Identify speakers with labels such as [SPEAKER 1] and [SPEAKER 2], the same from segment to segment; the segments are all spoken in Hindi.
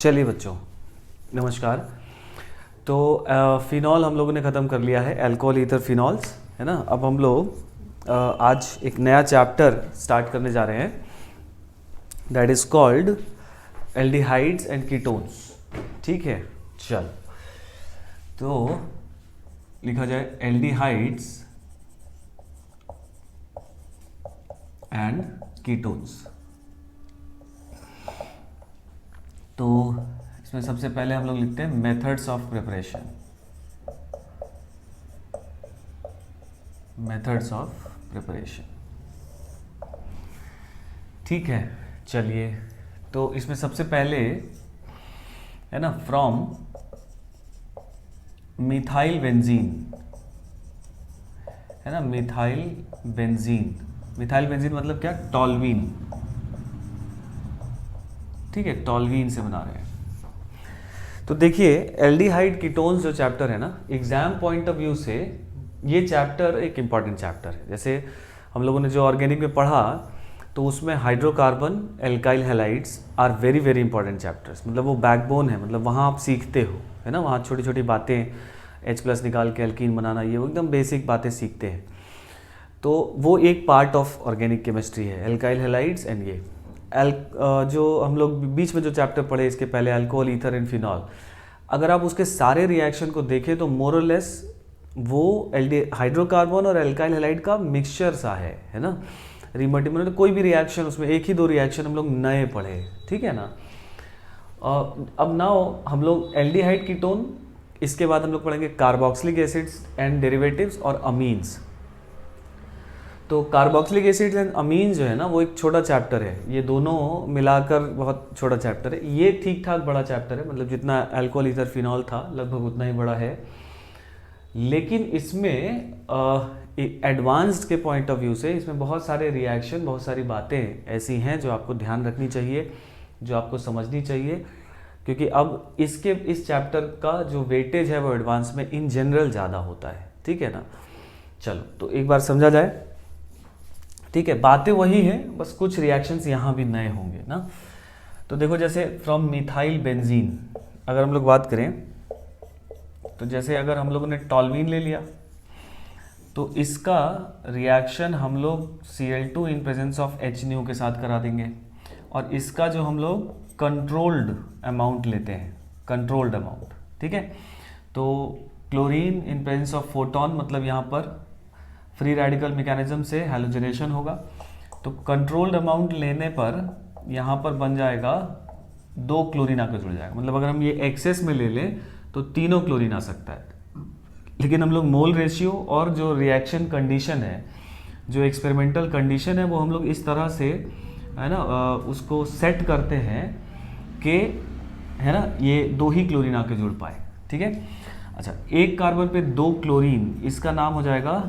[SPEAKER 1] चलिए बच्चों, नमस्कार। तो फिनॉल हम लोगों ने ख़त्म कर लिया है, अल्कोहल ईथर फिनॉल्स, है ना। अब हम लोग आज एक नया चैप्टर स्टार्ट करने जा रहे हैं, that is called aldehydes and ketones. ठीक है, चल तो लिखा जाए एल्डिहाइड्स एंड कीटोन्स। तो इसमें सबसे पहले हम लोग लिखते हैं methods of preparation. Methods of preparation, ठीक है। चलिए, तो इसमें सबसे पहले है ना, फ्रॉम मिथाइल बेंजीन, है ना, मिथाइल बेंजीन। मिथाइल बेंजीन मतलब क्या? टॉल्वीन। ठीक है, टॉल्वीन से बना रहे हैं। तो देखिए, एल्डिहाइड कीटोन्स जो चैप्टर है ना, एग्जाम पॉइंट ऑफ व्यू से ये चैप्टर एक इम्पॉर्टेंट चैप्टर है। जैसे हम लोगों ने जो ऑर्गेनिक में पढ़ा, तो उसमें hydrocarbon, alkyl halides are very very important chapters. मतलब वो बैकबोन है, मतलब वहाँ आप सीखते हो, है ना। वहाँ छोटी छोटी बातें, H+ निकाल के एल्कीन बनाना, ये वो एकदम बेसिक बातें सीखते हैं। तो वो एक पार्ट ऑफ ऑर्गेनिक केमिस्ट्री है, एल्काइल हैलाइड्स एंड ये जो हम लोग बीच में जो चैप्टर पढ़े इसके पहले, अल्कोहल ईथर एंड फिनॉल, अगर आप उसके सारे रिएक्शन को देखें तो मोर और लेस वो हाइड्रोकार्बन और एल्काइल हैलाइड का मिक्सचर सा है ना। रिमल्टीपल कोई भी रिएक्शन, उसमें एक ही दो रिएक्शन हम लोग नए पढ़े, ठीक है ना। अब नाउ हम लोग एल्डिहाइड कीटोन, इसके बाद हम लोग पढ़ेंगे कार्बोक्सिलिक एसिड्स एंड डेरिवेटिव्स और अमीन्स। तो कार्बोक्सिलिक एसिड्स एंड अमीन जो है ना, वो एक छोटा चैप्टर है। ये दोनों मिलाकर बहुत छोटा चैप्टर है। ये ठीक ठाक बड़ा चैप्टर है, मतलब जितना अल्कोहल ईथर फिनॉल था लगभग उतना ही बड़ा है। लेकिन इसमें एडवांस्ड के पॉइंट ऑफ व्यू से इसमें बहुत सारे रिएक्शन, बहुत सारी बातें ऐसी हैं जो आपको ध्यान रखनी चाहिए, जो आपको समझनी चाहिए, क्योंकि अब इस चैप्टर का जो वेटेज है वो एडवांस में इन जनरल ज़्यादा होता है, ठीक है ना। चलो, तो एक बार समझा जाए, ठीक है। बातें वही हैं, बस कुछ रिएक्शंस यहाँ भी नए होंगे ना। तो देखो, जैसे फ्रॉम मिथाइल बेंजीन अगर हम लोग बात करें, तो जैसे अगर हम लोगों ने टॉल्वीन ले लिया, तो इसका रिएक्शन हम लोग Cl2 in presence of HNO के साथ करा देंगे। और इसका जो हम लोग कंट्रोल्ड अमाउंट लेते हैं, कंट्रोल्ड अमाउंट, ठीक है। तो chlorine in presence of photon, मतलब यहाँ पर फ्री रेडिकल मैकेनिज्म से हैलोजनेशन होगा। तो कंट्रोल्ड अमाउंट लेने पर यहाँ पर बन जाएगा 2 क्लोरीन आकर जुड़ जाएगा। मतलब अगर हम ये एक्सेस में ले लें तो तीनों क्लोरीन आ सकता है। लेकिन हम लोग मोल रेशियो और जो रिएक्शन कंडीशन है, जो एक्सपेरिमेंटल कंडीशन है, वो हम लोग इस तरह से, है ना, उसको सेट करते हैं कि, है ना, ये 2 ही क्लोरीन आके जुड़ पाए, ठीक है। अच्छा, एक कार्बन पे 2 क्लोरीन, इसका नाम हो जाएगा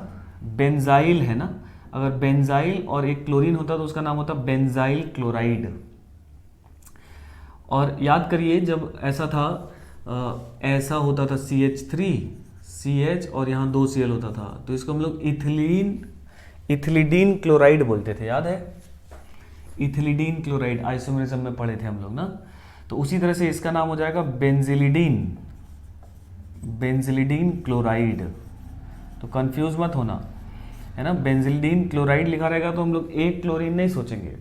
[SPEAKER 1] बेंजाइल, है ना। अगर बेंजाइल और एक क्लोरीन होता तो उसका नाम होता बेंजाइल क्लोराइड। और याद करिए, जब ऐसा था, ऐसा होता था CH3CH और यहाँ 2 Cl होता था, तो इसको हम लोग इथिलीडीन क्लोराइड बोलते थे, याद है। इथिलीडीन क्लोराइड आइसोमेरिज्म में पढ़े थे हम लोग ना। तो उसी तरह से इसका नाम हो जाएगा बेंजिलिडीन क्लोराइड। तो कंफ्यूज मत होना, है ना। बेंजिलिडीन क्लोराइड लिखा रहेगा तो हम लोग एक क्लोरीन नहीं सोचेंगे,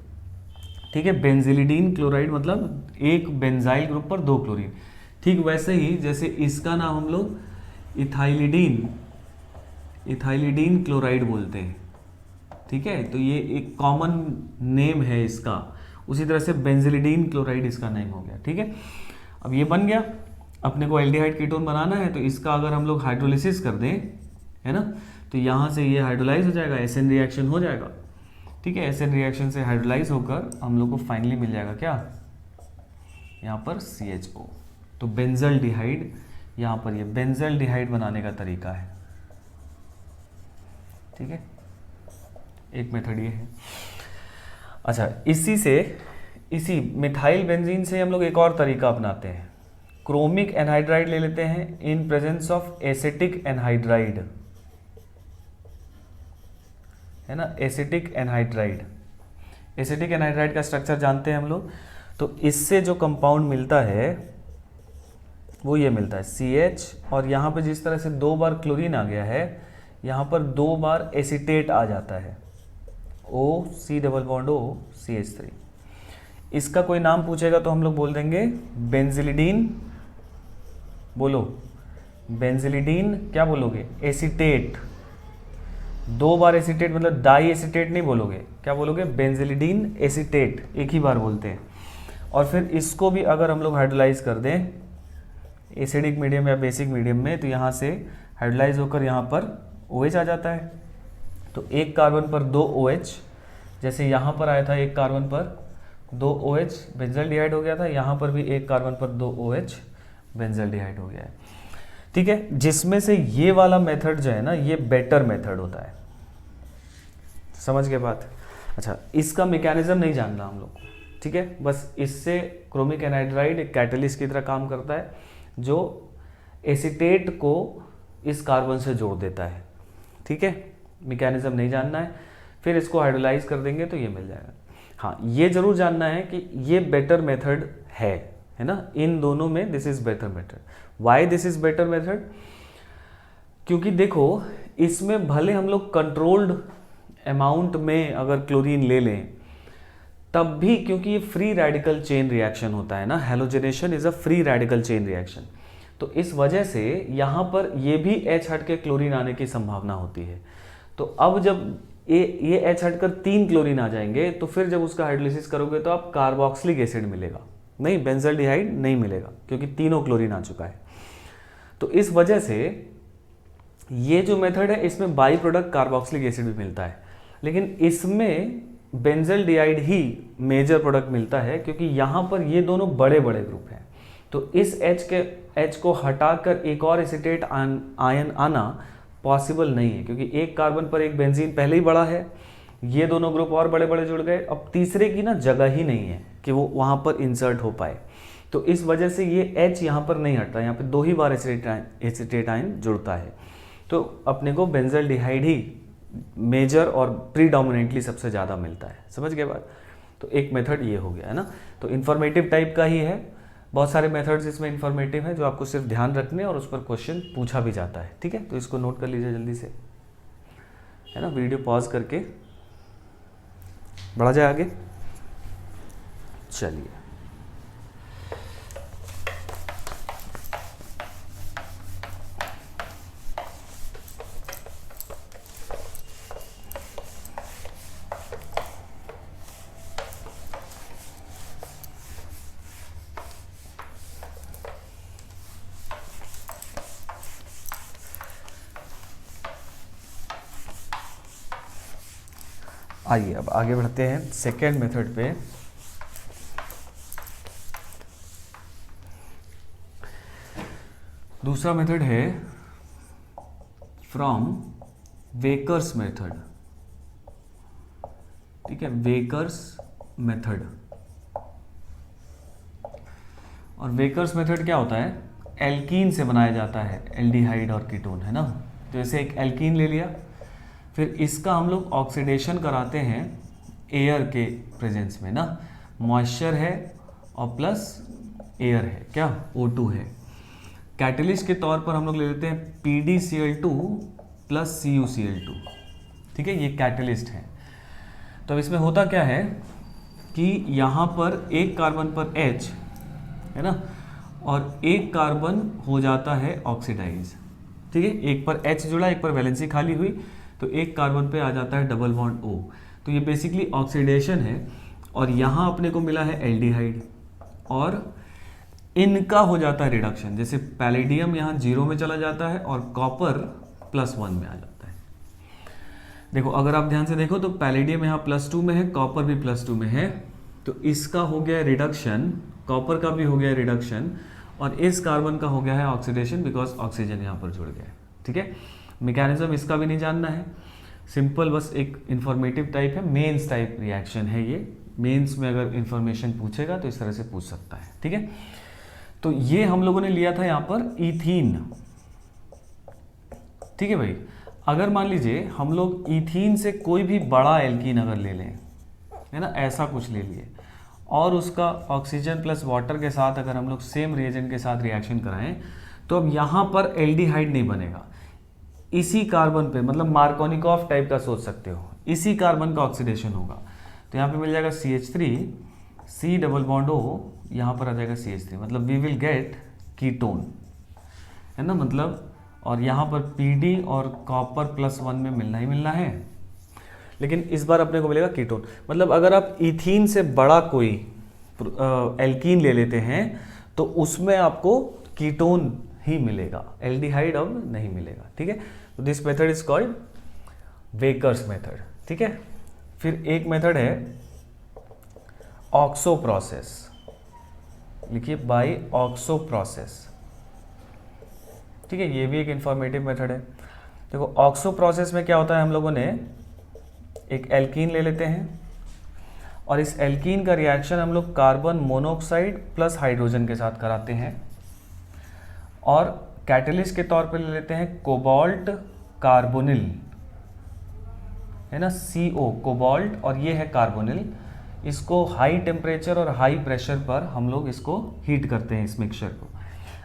[SPEAKER 1] ठीक है। बेंजिलिडीन क्लोराइड मतलब एक बेंजाइल ग्रुप पर 2 क्लोरीन। ठीक वैसे ही जैसे इसका नाम हम लोग इथाइलिडीन क्लोराइड बोलते हैं, ठीक है। तो ये एक कॉमन नेम है इसका। उसी तरह से बेंजिलिडीन क्लोराइड इसका नेम हो गया, ठीक है। अब ये बन गया, अपने को एल्डिहाइड कीटोन बनाना है, तो इसका अगर हम लोग हाइड्रोलिसिस कर दें, है ना, तो यहाँ से ये हाइड्रोलाइज हो जाएगा, SN रिएक्शन हो जाएगा, ठीक है। SN रिएक्शन से हाइड्रोलाइज होकर हम लोग को फाइनली मिल जाएगा क्या, यहाँ पर CHO। तो बेंजल डिहाइड, यहाँ पर ये बेंजल डिहाइड बनाने का तरीका है, ठीक है। एक मेथड ये है। अच्छा, इसी मिथाइल बेंजीन से हम लोग एक और तरीका अपनाते हैं, क्रोमिक एनहाइड्राइड ले लेते हैं इन प्रेजेंस ऑफ एसिटिक एनहाइड्राइड, है ना। एसिटिक एनहाइड्राइड का स्ट्रक्चर जानते हैं हम लोग। तो इससे जो कंपाउंड मिलता है वो ये मिलता है CH, और यहाँ पे जिस तरह से 2 बार क्लोरीन आ गया है, यहाँ पर 2 बार एसीटेट आ जाता है, O double bond O CH3। इसका कोई नाम पूछेगा तो हम लोग बोल देंगे बेंजिलिडीन। बोलो बेंजिलिडीन, क्या बोलोगे? एसीटेट। 2 बार एसीटेट मतलब डाई एसीटेट नहीं बोलोगे, क्या बोलोगे? बेंजिलिडीन एसीटेट, एक ही बार बोलते हैं। और फिर इसको भी अगर हम लोग हाइड्रोलाइज कर दें एसिडिक मीडियम या बेसिक मीडियम में, तो यहाँ से हाइड्रोलाइज होकर यहाँ पर OH आ जाता है। तो एक कार्बन पर 2 OH, जैसे यहाँ पर आया था एक कार्बन पर 2 OH बेंजल्डिहाइड हो गया था, यहाँ पर भी एक कार्बन पर 2 OH बेंजल्डिहाइड हो गया है। ठीक है, जिसमें से ये वाला मेथड जो है ना, ये बेटर मेथड होता है। समझ गए बात? अच्छा, इसका मैकेनिज्म नहीं जानना हम लोग को, ठीक है। बस इससे क्रोमिक एनहाइड्राइड एक कैटलिस्ट की तरह काम करता है, जो एसीटेट को इस कार्बन से जोड़ देता है। ठीक है, मैकेनिज्म नहीं जानना है, फिर इसको हाइड्रोलाइज कर देंगे तो ये मिल जाएगा। हाँ, ये जरूर जानना है कि ये बेटर मेथड है ना, इन दोनों में this is better method. Why this is better method? क्योंकि देखो, इसमें भले हम लोग कंट्रोल्ड अमाउंट में अगर क्लोरीन ले लें तब भी, क्योंकि ये फ्री रेडिकल चेन रिएक्शन होता है ना, halogenation is a free radical chain reaction, तो इस वजह से यहाँ पर ये भी H हट के क्लोरीन आने की संभावना होती है। तो अब जब ये H हटकर 3 क्लोरीन आ जाएंगे, तो फिर जब उसका हाइड्रोलिसिस करोगे तो आप कार्बोक्सिलिक एसिड मिलेगा, नहीं बेंजल्डिहाइड नहीं मिलेगा, क्योंकि तीनों क्लोरीन आ चुका है। तो इस वजह से ये जो मेथड है, इसमें बाई प्रोडक्ट कार्बोक्सिलिक एसिड भी मिलता है, लेकिन इसमें बेंजल्डिहाइड ही मेजर प्रोडक्ट मिलता है, क्योंकि यहाँ पर ये दोनों बड़े बड़े ग्रुप हैं। तो इस H को हटाकर एक और एसीटेट आयन आना पॉसिबल नहीं है, क्योंकि एक कार्बन पर एक बेंजीन पहले ही बड़ा है, ये दोनों ग्रुप और बड़े बड़े जुड़ गए, अब तीसरे की ना जगह ही नहीं है कि वो वहाँ पर इंसर्ट हो पाए। तो इस वजह से ये H यहाँ पर नहीं हटता, यहाँ पे 2 ही बार एसीटेट आयन जुड़ता है। तो अपने को बेंजल्डिहाइड ही मेजर और प्रीडोमिनेंटली सबसे ज़्यादा मिलता है। समझ गए बात? तो एक मेथड ये हो गया है ना, तो इन्फॉर्मेटिव टाइप का ही है। बहुत सारे मेथड्स इसमें इन्फॉर्मेटिव हैं जो आपको सिर्फ ध्यान रखने और उस पर क्वेश्चन पूछा भी जाता है। ठीक है, तो इसको नोट कर लीजिए जल्दी से, है ना। वीडियो पॉज करके बढ़ा जाए आगे। चलिए, आइए अब आगे बढ़ते हैं सेकेंड मेथड पे। दूसरा मेथड है फ्रॉम वेकर्स मेथड। ठीक है, वेकर्स मेथड। और वेकर्स मेथड क्या होता है? एल्कीन से बनाया जाता है, एल्डिहाइड और कीटोन, है ना। तो जैसे एक एल्कीन ले लिया, फिर इसका हम लोग ऑक्सीडेशन कराते हैं एयर के प्रेजेंस में ना, मॉइस्चर है और प्लस एयर है, क्या O2 है। कैटलिस्ट के तौर पर हम लोग ले लेते हैं PdCl2 प्लस CuCl2। ठीक है, ये कैटलिस्ट है। तो अब इसमें होता क्या है कि यहाँ पर एक कार्बन पर H है ना, और एक कार्बन हो जाता है ऑक्सीडाइज। ठीक है, एक पर H जुड़ा, एक पर वैलेंसी खाली हुई, तो एक कार्बन पे आ जाता है डबल बॉन्ड O। तो ये बेसिकली ऑक्सीडेशन है, और यहाँ अपने को मिला है एल्डिहाइड, और इनका हो जाता है रिडक्शन। जैसे पैलेडियम यहाँ 0 में चला जाता है और कॉपर +1 में आ जाता है। देखो, अगर आप ध्यान से देखो तो पैलेडियम यहाँ +2 में है, कॉपर भी +2 में है, तो इसका हो गया रिडक्शन, कॉपर का भी हो गया रिडक्शन, और इस कार्बन का हो गया है ऑक्सीडेशन, बिकॉज ऑक्सीजन यहाँ पर जुड़ गया है। ठीक है, मैकेनिज्म इसका भी नहीं जानना है, सिंपल बस एक इंफॉर्मेटिव टाइप है, मेंस टाइप रिएक्शन है ये। मेंस में अगर इंफॉर्मेशन पूछेगा तो इस तरह से पूछ सकता है। ठीक है, तो ये हम लोगों ने लिया था यहाँ पर ईथीन। ठीक है भाई, अगर मान लीजिए हम लोग ईथीन से कोई भी बड़ा एल्कीन अगर ले लें, है ना, ऐसा कुछ ले लिए, और उसका ऑक्सीजन प्लस वाटर के साथ अगर हम लोग सेम रिएजेंट के साथ रिएक्शन कराएं तो अब यहाँ पर एल्डिहाइड नहीं बनेगा, इसी कार्बन पे, मतलब मार्कोनिकॉफ टाइप का सोच सकते हो, इसी कार्बन का ऑक्सीडेशन होगा। तो यहाँ पे मिल जाएगा CH3, C double bond O, यहाँ पर आ जाएगा CH3, मतलब वी विल गेट कीटोन, है ना, मतलब, और यहाँ पर PD और कॉपर +1 में मिलना ही मिलना है, लेकिन इस बार अपने को मिलेगा कीटोन। मतलब अगर आप इथीन से बड़ा कोई एल्कीन ले लेते हैं तो उसमें आपको कीटोन ही मिलेगा, एल्डिहाइड अब नहीं मिलेगा, ठीक है। तो this method is called Wacker's method, ठीक है। फिर एक मेथड है ऑक्सो प्रोसेस, लिखिए बाय ऑक्सो प्रोसेस, ठीक है, ये भी एक इंफॉर्मेटिव मेथड है। देखो ऑक्सो प्रोसेस में क्या होता है, हम लोगों ने एक एल्कीन ले लेते हैं और इस एल्कीन का रिएक्शन हम लोग कार्बन मोनोऑक्साइड प्लस हाइड्रोजन के साथ कराते हैं और कैटलिस्ट के तौर पे ले लेते हैं कोबाल्ट कार्बोनिल, है ना, CO कोबाल्ट, और ये है कार्बोनिल। इसको हाई टेम्परेचर और हाई प्रेशर पर हम लोग इसको हीट करते हैं इस मिक्सचर को।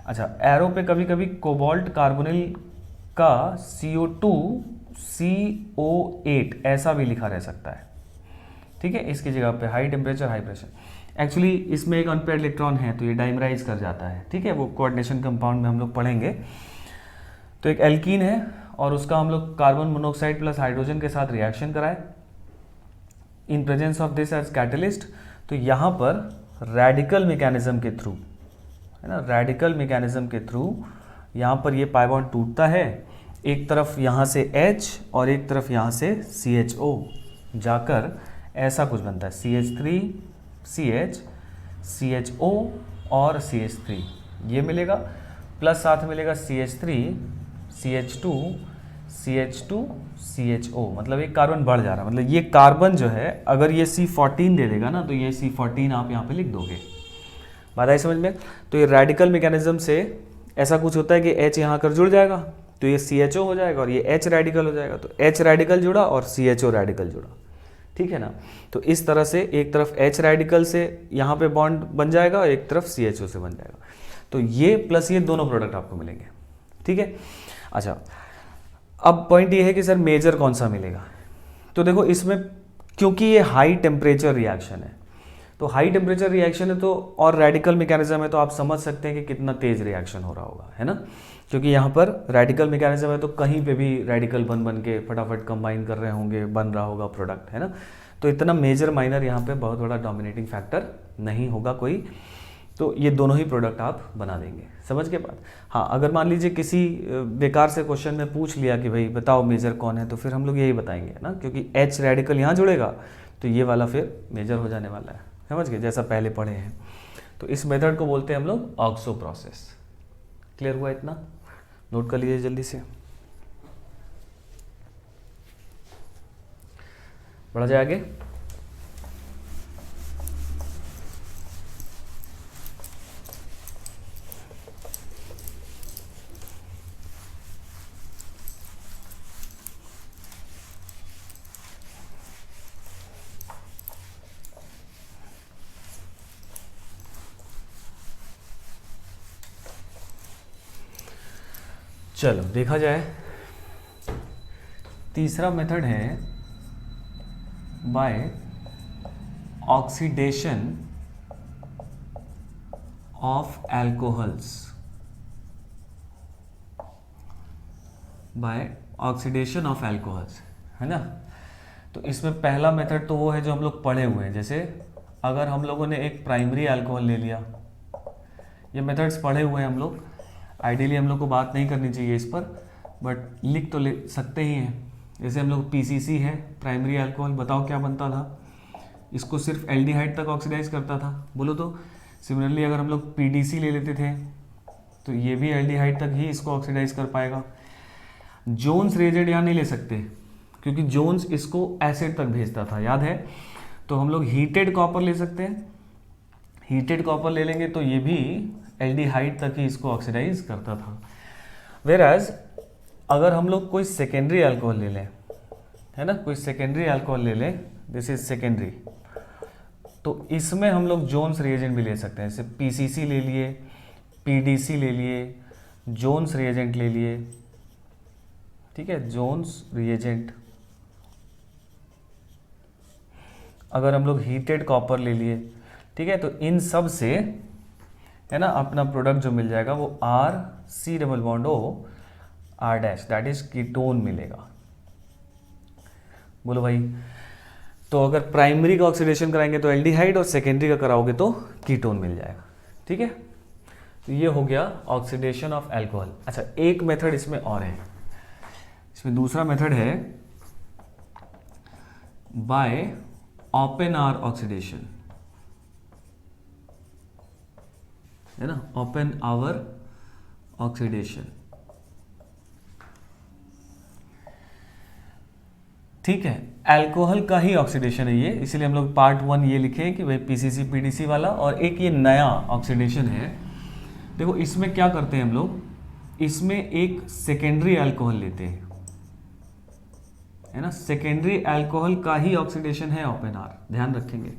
[SPEAKER 1] अच्छा, एरो पे कभी कभी कोबाल्ट कार्बोनिल का CO2 CO8 ऐसा भी लिखा रह सकता है, ठीक है, इसकी जगह पे high temperature high pressure. Actually इसमें एक अनपेयर्ड इलेक्ट्रॉन है तो ये डाइमराइज कर जाता है, ठीक है, वो कोऑर्डिनेशन कंपाउंड में हम लोग पढ़ेंगे। तो एक एल्कीन है और उसका हम लोग कार्बन मोनोऑक्साइड प्लस हाइड्रोजन के साथ रिएक्शन कराए in presence of this as catalyst. तो यहाँ पर रेडिकल मैकेनिज्म के थ्रू, है ना, रेडिकल मैकेनिज्म के थ्रू यहाँ पर ये पाई बॉन्ड टूटता है, एक तरफ यहाँ से H और एक तरफ यहाँ से CHO जाकर ऐसा कुछ बनता है, CH3 CH CHO और CH3 ये मिलेगा, प्लस साथ मिलेगा CH3 CH2 CH2 CHO, मतलब एक कार्बन बढ़ जा रहा है, मतलब ये कार्बन जो है अगर ये C14 दे देगा ना तो ये C14 आप यहाँ पे लिख दोगे, बात आई समझ में। तो ये रेडिकल मैकेनिज्म से ऐसा कुछ होता है कि H यहाँ कर जुड़ जाएगा तो ये CHO हो जाएगा और ये H रेडिकल हो जाएगा, तो H रेडिकल जुड़ा और CHO रेडिकल जुड़ा, ठीक है ना। तो इस तरह से एक तरफ H रेडिकल से यहाँ पे बॉन्ड बन जाएगा और एक तरफ CHO से बन जाएगा, तो ये प्लस ये दोनों प्रोडक्ट आपको मिलेंगे, ठीक है। अच्छा, अब पॉइंट ये है कि सर मेजर कौन सा मिलेगा, तो देखो इसमें क्योंकि ये हाई टेम्परेचर रिएक्शन है, तो हाई टेम्परेचर रिएक्शन है तो और रेडिकल मैकेनिज्म है तो आप समझ सकते हैं कि कितना तेज रिएक्शन हो रहा होगा, है ना, क्योंकि यहाँ पर रेडिकल मैकेनिज्म है तो कहीं पे भी रेडिकल बन बन के फटाफट कंबाइन कर रहे होंगे, बन रहा होगा प्रोडक्ट, है ना। तो इतना मेजर माइनर यहाँ पे बहुत बड़ा डोमिनेटिंग फैक्टर नहीं होगा कोई, तो ये दोनों ही प्रोडक्ट आप बना देंगे, समझ के बाद। हाँ, अगर मान लीजिए किसी बेकार से क्वेश्चन में पूछ लिया कि भाई बताओ मेजर कौन है, तो फिर हम लोग यही बताएंगे ना, क्योंकि H रेडिकल यहाँ जुड़ेगा तो ये वाला फिर मेजर हो जाने वाला है, समझ गए, जैसा पहले पढ़े हैं। तो इस मेथड को बोलते हैं हम लोग ऑक्सो प्रोसेस। क्लियर हुआ इतना, नोट कर लीजिए जल्दी से, बढ़ा जाए आगे। चलो देखा जाए, तीसरा मेथड है by oxidation of alcohols, by oxidation of alcohols, है ना। तो इसमें पहला मेथड तो वो है जो हम लोग पढ़े हुए हैं, जैसे अगर हम लोगों ने एक प्राइमरी अल्कोहल ले लिया, ये मेथड्स पढ़े हुए हैं हम लोग, आइडियली हम लोग को बात नहीं करनी चाहिए इस पर, बट लिख तो ले सकते ही हैं। जैसे हम लोग PCC है प्राइमरी अल्कोहल, बताओ क्या बनता था, इसको सिर्फ एल्डिहाइड तक ऑक्सीडाइज करता था, बोलो तो। सिमिलरली अगर हम लोग PDC ले लेते थे तो ये भी एल्डिहाइड तक ही इसको ऑक्सीडाइज कर पाएगा। जोन्स रिएजेंट यहाँ नहीं ले सकते क्योंकि जोन्स इसको एसिड तक भेजता था, याद है। तो हम लोग हीटेड कॉपर ले सकते हैं, हीटेड कॉपर ले लेंगे तो ये भी एल्डिहाइड तक ही इसको ऑक्सीडाइज करता था। वेराज अगर हम लोग कोई सेकेंडरी अल्कोहल ले लें, है ना, कोई सेकेंडरी अल्कोहल ले लें, दिस इज सेकेंडरी, तो इसमें हम लोग जोन्स रिएजेंट भी ले सकते हैं, जैसे पीसीसी ले लिए, पीडीसी ले लिए, जोन्स रिएजेंट ले लिए, ठीक है, जोन्स रिएजेंट। अगर हम लोग हीटेड कॉपर ले लिए, ठीक है, तो इन सब से है ना अपना प्रोडक्ट जो मिल जाएगा वो R C double bond O R dash, that is ketone मिलेगा। बोलो भाई, तो अगर प्राइमरी का ऑक्सीडेशन कराएंगे तो एल्डिहाइड और सेकेंडरी का कराओगे तो कीटोन मिल जाएगा, ठीक है। तो ये हो गया ऑक्सीडेशन ऑफ अल्कोहल। अच्छा, एक मेथड इसमें और है, इसमें दूसरा मेथड है बाय ओपन आर ऑक्सीडेशन, है ना, ओपन आवर ऑक्सीडेशन, ठीक है। अल्कोहल का ही ऑक्सीडेशन है ये, इसलिए हम लोग पार्ट 1 ये लिखे कि भाई पीसीसी पीडीसी वाला, और एक ये नया ऑक्सीडेशन है। देखो इसमें क्या करते हैं हम लोग, इसमें एक सेकेंडरी अल्कोहल लेते हैं, है ना, सेकेंडरी अल्कोहल का ही ऑक्सीडेशन है ओपन आर, ध्यान रखेंगे।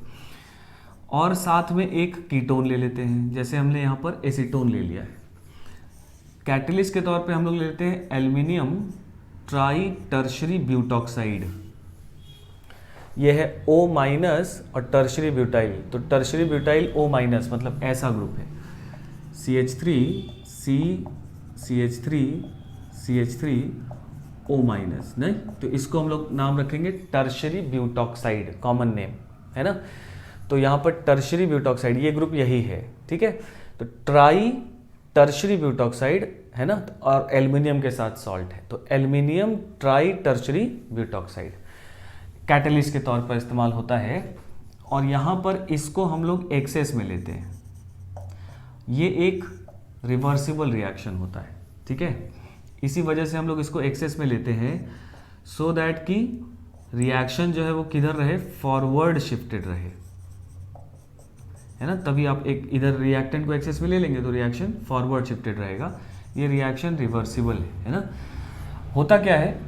[SPEAKER 1] और साथ में एक कीटोन ले लेते हैं, जैसे हमने यहाँ पर एसीटोन ले लिया है। कैटलिस्ट के तौर पे हम लोग लेते हैं एल्युमिनियम ट्राई टर्शरी ब्यूटॉक्साइड, यह है O माइनस और टर्शरी ब्यूटाइल, तो टर्शरी ब्यूटाइल O माइनस मतलब ऐसा ग्रुप है, CH3 C CH3 CH3 O minus, नहीं तो इसको हम लोग नाम रखेंगे टर्शरी ब्यूटॉक्साइड, कॉमन नेम है ना। तो यहाँ पर टर्शरी ब्यूटॉक्साइड ये ग्रुप यही है, ठीक है। तो ट्राई टर्शरी ब्यूटॉक्साइड है ना, और एल्युमिनियम के साथ सॉल्ट है, तो aluminium try tertiary butoxide catalyst के तौर पर इस्तेमाल होता है। और यहाँ पर इसको हम लोग एक्सेस में लेते हैं, ये एक रिवर्सिबल रिएक्शन होता है, ठीक है। इसी वजह से हम लोग इसको एक्सेस में लेते हैं, सो दैट कि रिएक्शन जो है वो किधर रहे, फॉरवर्ड शिफ्टेड रहे, है ना। तभी आप एक इधर रिएक्टेंट को एक्सेस में ले लेंगे तो रिएक्शन फॉरवर्ड शिफ्टेड रहेगा, ये रिएक्शन रिवर्सिबल है ना। होता क्या है,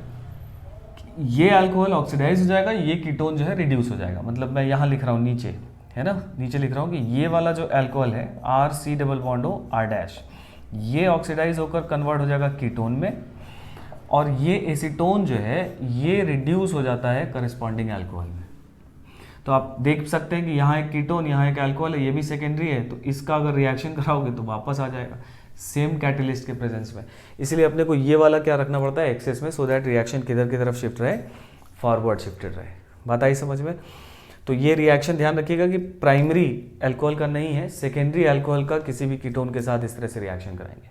[SPEAKER 1] ये अल्कोहल ऑक्सीडाइज हो जाएगा, ये कीटोन जो है रिड्यूस हो जाएगा। मतलब मैं यहाँ लिख रहा हूँ नीचे, है ना, नीचे लिख रहा हूँ कि ये वाला जो अल्कोहल है R C double bond O R dash, ये ऑक्सीडाइज होकर कन्वर्ट हो जाएगा कीटोन में, और ये एसीटोन जो है ये रिड्यूस हो जाता है करस्पॉन्डिंग अल्कोहल में। तो आप देख सकते हैं कि यहाँ एक कीटोन, यहाँ एक अल्कोहल है, ये भी सेकेंडरी है, तो इसका अगर रिएक्शन कराओगे तो वापस आ जाएगा सेम कैटलिस्ट के प्रेजेंस में। इसलिए अपने को ये वाला क्या रखना पड़ता है एक्सेस में, सो दैट रिएक्शन किधर की तरफ शिफ्ट रहे, फॉरवर्ड शिफ्टेड रहे। बात आई समझ में। तो ये रिएक्शन ध्यान रखिएगा कि प्राइमरी अल्कोहल का नहीं है, सेकेंडरी अल्कोहल का किसी भी कीटोन के साथ इस तरह से रिएक्शन कराएंगे।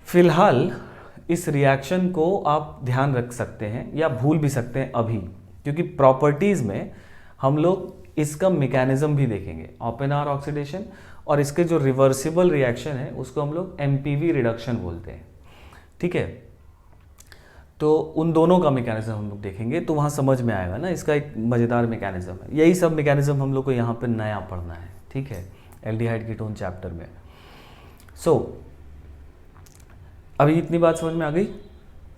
[SPEAKER 1] फिलहाल इस रिएक्शन को आप ध्यान रख सकते हैं या भूल भी सकते हैं अभी, क्योंकि प्रॉपर्टीज में हम लोग इसका मैकेनिज्म भी देखेंगे, ओपन आर ऑक्सीडेशन, और इसके जो रिवर्सिबल रिएक्शन है उसको हम लोग एमपीवी रिडक्शन बोलते हैं, ठीक है। तो उन दोनों का मैकेनिज्म हम लोग देखेंगे, तो वहाँ समझ में आएगा ना, इसका एक मज़ेदार मैकेनिज्म है। यही सब मैकेनिज्म हम लोग को यहाँ पे नया पढ़ना है, ठीक है, एल्डिहाइड कीटोन चैप्टर में। अभी इतनी बात समझ में आ गई।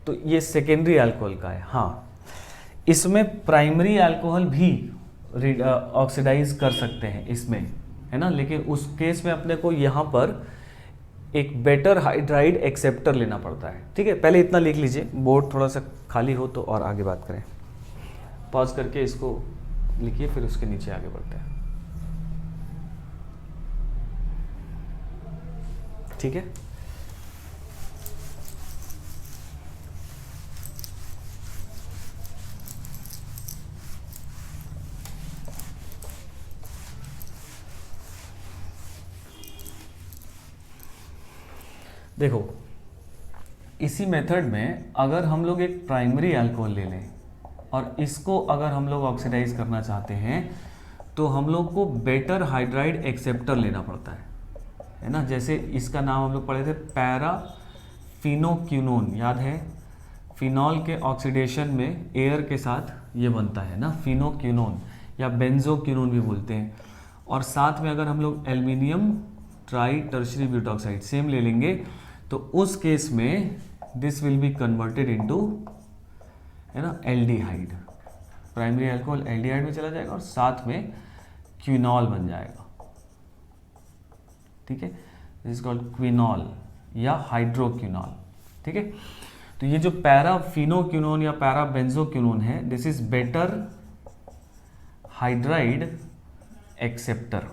[SPEAKER 1] तो ये सेकेंडरी अल्कोहल का है। हाँ, इसमें प्राइमरी अल्कोहल भी ऑक्सीडाइज कर सकते हैं इसमें, है ना, लेकिन उस केस में अपने को यहाँ पर एक बेटर हाइड्राइड एक्सेप्टर लेना पड़ता है, ठीक है। पहले इतना लिख लीजिए, बोर्ड थोड़ा सा खाली हो तो और आगे बात करें। पॉज करके इसको लिखिए, फिर उसके नीचे आगे बढ़ते हैं, ठीक है। देखो, इसी मेथड में अगर हम लोग एक प्राइमरी अल्कोहल ले लें और इसको अगर हम लोग ऑक्सीडाइज करना चाहते हैं तो हम लोग को बेटर हाइड्राइड एक्सेप्टर लेना पड़ता है ना। जैसे इसका नाम हम लोग पढ़े थे पैराफिनोक्विनोन, याद है, फिनॉल के ऑक्सीडेशन में एयर के साथ ये बनता है ना, फिनोक्विनोन या बेंजोक्विनोन भी बोलते हैं। और साथ में अगर हम लोग aluminium try tertiary butoxide same ले लेंगे तो उस केस में this will be converted into, है ना, एल्डिहाइड। प्राइमरी अल्कोहल एल्डिहाइड में चला जाएगा और साथ में क्विनॉल बन जाएगा, ठीक है, दिस इज कॉल्ड क्विनॉल या हाइड्रोक्विनॉल, ठीक है। तो ये जो पैराफिनोक्विनोन या पैराबेंजोक्विनोन है, this is better hydride acceptor,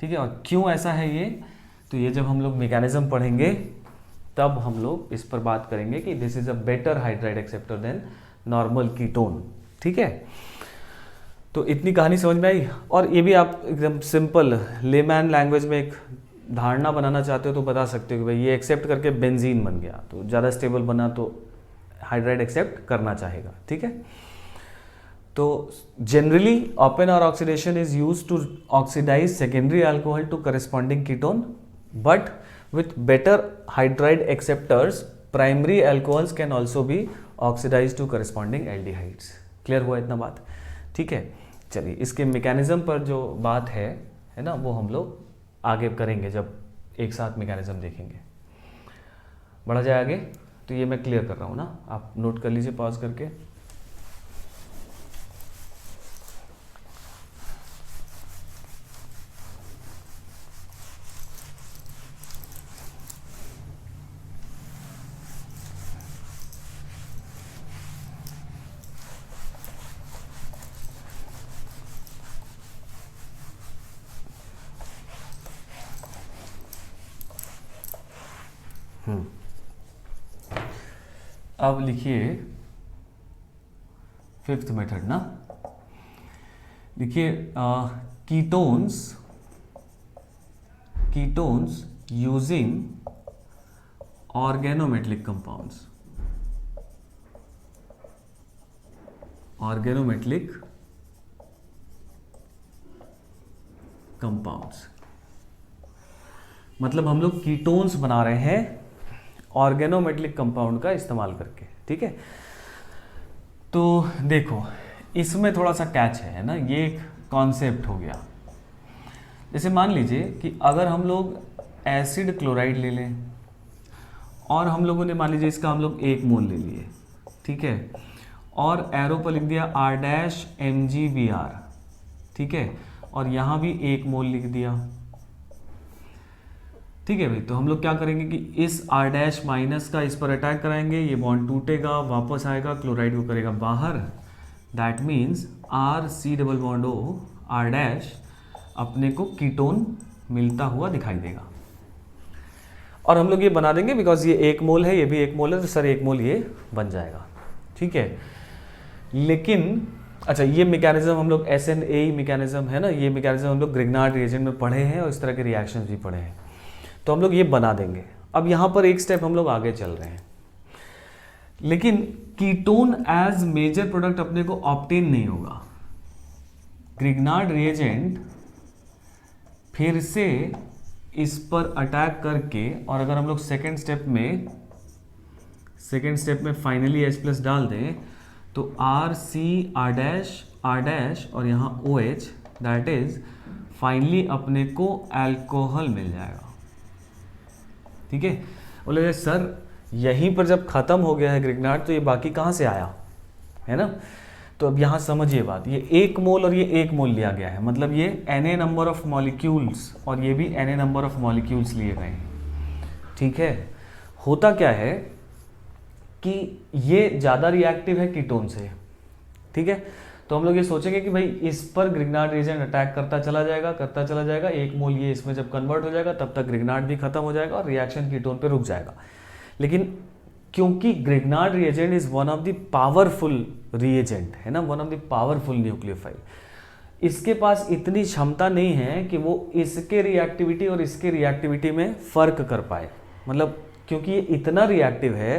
[SPEAKER 1] ठीक है। और क्यों ऐसा है ये, तो ये जब हम लोग मैकेनिज्म पढ़ेंगे तब हम लोग इस पर बात करेंगे कि this is a better hydride acceptor than normal ketone, ठीक है। तो इतनी कहानी समझ में आई। और ये भी आप एकदम सिंपल लेमैन लैंग्वेज में एक धारणा बनाना चाहते हो तो बता सकते हो कि भाई ये एक्सेप्ट करके बेंजीन बन गया, तो ज़्यादा स्टेबल बना तो हाइड्राइड एक्सेप्ट करना चाहेगा, ठीक है। तो generally Oppenauer oxidation is used to oxidise secondary alcohol to corresponding ketone, but with better hydride acceptors primary alcohols can also be oxidise to corresponding aldehydes. Clear हुआ इतना बात, ठीक है। चलिए इसके मैकेनिज्म पर जो बात है ना, वो हम लोग आगे करेंगे जब एक साथ मैकेनिज्म देखेंगे। बढ़ा जाए आगे, तो ये मैं क्लियर कर रहा हूँ ना, आप नोट कर लीजिए पॉज करके। अब लिखिए फिफ्थ मेथड ना, लिखिए ketones using organometallic compounds, organometallic compounds मतलब हम लोग कीटोन्स बना रहे हैं ऑर्गेनोमेटलिक कंपाउंड का इस्तेमाल करके, ठीक है। तो देखो इसमें थोड़ा सा कैच है ना, ये एक कॉन्सेप्ट हो गया। जैसे मान लीजिए कि अगर हम लोग एसिड क्लोराइड ले लें और हम लोगों ने मान लीजिए इसका हम लोग 1 मोल ले लिए, ठीक है, और एरो पर लिख दिया R-MgBr, ठीक है, और यहाँ भी 1 मोल लिख दिया, ठीक है भाई। तो हम लोग क्या करेंगे कि इस R- माइनस का इस पर अटैक कराएंगे, ये बॉन्ड टूटेगा, वापस आएगा, क्लोराइड को करेगा बाहर, दैट मीन्स RC⋅O R' अपने को कीटोन मिलता हुआ दिखाई देगा। और हम लोग ये बना देंगे बिकॉज ये 1 मोल है, ये भी 1 मोल है, तो सर 1 मोल ये बन जाएगा, ठीक है। लेकिन अच्छा ये मैकेनिज्म हम लोग SNAE मैकेनिज्म है ना, ये मैकेनिज्म हम लोग ग्रिग्नार्ड रिएजेंट में पढ़े हैं और इस तरह के रिएक्शंस भी पढ़े हैं, तो हम लोग ये बना देंगे। अब यहाँ पर एक स्टेप हम लोग आगे चल रहे हैं, लेकिन कीटोन एज मेजर प्रोडक्ट अपने को ऑब्टेन नहीं होगा। ग्रिग्नार्ड रिएजेंट फिर से इस पर अटैक करके, और अगर हम लोग सेकेंड स्टेप में फाइनली H+ डाल दें तो RC R' और यहाँ OH, दैट इज फाइनली अपने को अल्कोहल मिल जाएगा, ठीक है। बोले सर यहीं पर जब खत्म हो गया है ग्रिग्नार्ड तो ये बाकी कहाँ से आया, है ना। तो अब यहाँ समझिए बात, ये 1 मोल और ये 1 मोल लिया गया है, मतलब ये Na नंबर ऑफ मॉलिक्यूल्स और ये भी Na नंबर ऑफ मॉलिक्यूल्स लिए गए हैं, ठीक है। होता क्या है कि ये ज़्यादा रिएक्टिव है कीटोन से, ठीक है। तो हम लोग ये सोचेंगे कि भाई इस पर ग्रिग्नार्ड रिएजेंट अटैक करता चला जाएगा, 1 मोल ये इसमें जब कन्वर्ट हो जाएगा तब तक ग्रिग्नार्ड भी खत्म हो जाएगा और रिएक्शन कीटोन पे रुक जाएगा। लेकिन क्योंकि Grignard reagent is one of the powerful reagent, है ना, one of the powerful nucleophile, इसके पास इतनी क्षमता नहीं है कि वो इसके रिएक्टिविटी और इसके रिएक्टिविटी में फ़र्क कर पाए। मतलब क्योंकि ये इतना रिएक्टिव है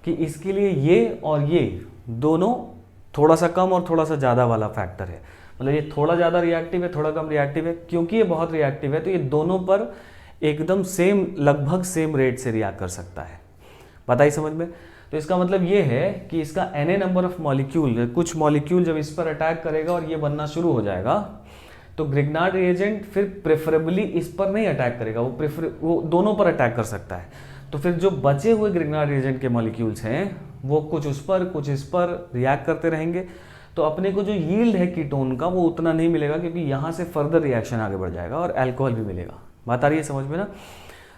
[SPEAKER 1] कि इसके लिए ये और ये दोनों थोड़ा सा कम और थोड़ा सा ज़्यादा वाला फैक्टर है। मतलब ये थोड़ा ज़्यादा रिएक्टिव है, थोड़ा कम रिएक्टिव है। क्योंकि ये बहुत रिएक्टिव है तो ये दोनों पर एकदम सेम, लगभग सेम रेट से रिएक्ट कर सकता है। पता ही समझ में। तो इसका मतलब ये है कि इसका Na नंबर ऑफ मॉलिक्यूल, कुछ मॉलिक्यूल जब इस पर अटैक करेगा और ये बनना शुरू हो जाएगा तो ग्रिग्नार्ड रिएजेंट फिर प्रेफरेबली इस पर नहीं अटैक करेगा, वो दोनों पर अटैक कर सकता है। तो फिर जो बचे हुए ग्रिग्नार्ड रिएजेंट के मॉलिक्यूल्स हैं वो कुछ उस पर कुछ इस पर रिएक्ट करते रहेंगे। तो अपने को जो यील्ड है कीटोन का वो उतना नहीं मिलेगा, क्योंकि यहाँ से फर्दर रिएक्शन आगे बढ़ जाएगा और अल्कोहल भी मिलेगा। बात आ रही है समझ में ना?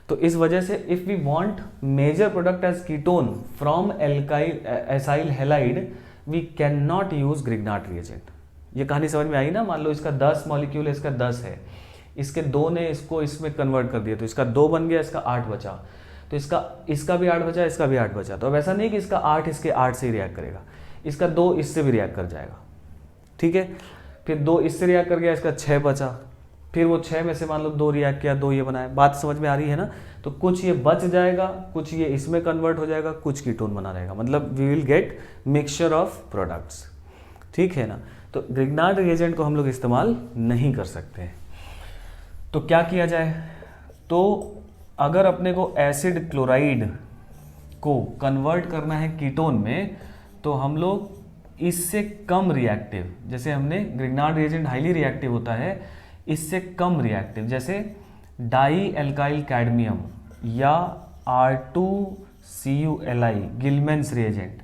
[SPEAKER 1] तो इस वजह से if we want major product as ketone from alkyl acyl halide we can not use Grignard reagent. ये कहानी समझ में आई ना? मान लो इसका 10 मॉलिक्यूल है, इसका 10 है, इसके 2 ने इसको इसमें कन्वर्ट कर दिया, तो इसका 2 बन गया, इसका 8 बचा, तो इसका भी 8 बचा, इसका भी 8 बचा। तो अब ऐसा नहीं कि इसका 8 इसके 8 से ही रिएक्ट करेगा, इसका 2 इससे भी रिएक्ट कर जाएगा, ठीक है। फिर 2 इससे रिएक्ट कर गया, इसका 6 बचा, फिर वो 6 में से मान लो 2 रिएक्ट किया, 2 ये बनाया। बात समझ में आ रही है ना? तो कुछ ये बच जाएगा, कुछ ये इसमें कन्वर्ट हो जाएगा, कुछ कीटोन बना रहेगा, मतलब we will get mixture of products, ठीक है ना। तो ग्रिग्नार्ड रिएजेंट को हम लोग इस्तेमाल नहीं कर सकते हैं। तो क्या किया जाए? तो अगर अपने को एसिड क्लोराइड को कन्वर्ट करना है कीटोन में, तो हम लोग इससे कम रिएक्टिव, जैसे हमने ग्रिग्नार्ड रिएजेंट हाईली रिएक्टिव होता है, इससे कम रिएक्टिव जैसे डाई एल्काइल कैडमियम या R2CuLi गिलमेंस रिएजेंट,